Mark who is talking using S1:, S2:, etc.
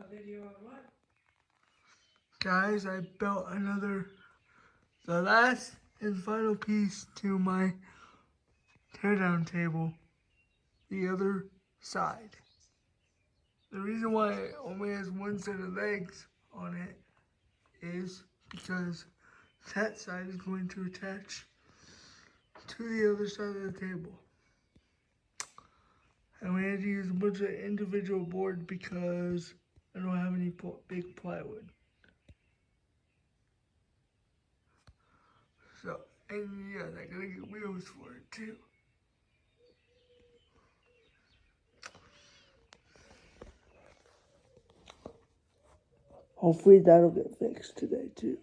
S1: video on what?
S2: Guys, I built the last and final piece to my teardown table, the other side. The reason why it only has one set of legs on it is because that side is going to attach to the other side of the table. And we had to use a bunch of individual board because I don't have any big plywood. So, and yeah, I gotta get wheels for it too. Hopefully that'll get fixed today too.